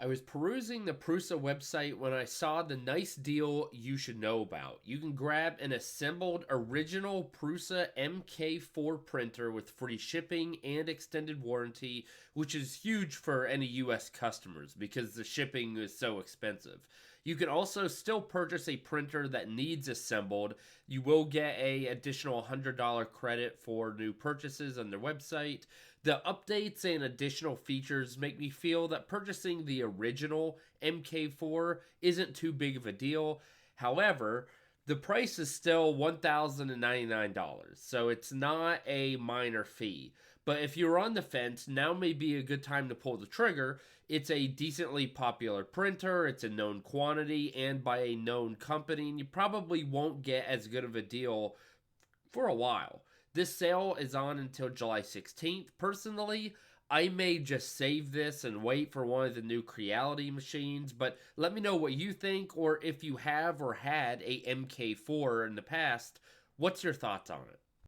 I was perusing the Prusa website when I saw the nice deal you should know about. You can grab an assembled original Prusa MK4 printer with free shipping and extended warranty, which is huge for any US customers because the shipping is so expensive. You can also still purchase a printer that needs assembled. You will get a additional $100 credit for new purchases on their website. The updates and additional features make me feel that purchasing the original MK4 isn't too big of a deal. However, the price is still $1,099, so it's not a minor fee. But if you're on the fence, now may be a good time to pull the trigger. It's a decently popular printer, it's a known quantity, and by a known company, and you probably won't get as good of a deal for a while. This sale is on until July 16th. Personally, I may just save this and wait for one of the new Creality machines, but let me know what you think, or if you have or had a MK4 in the past, what's your thoughts on it?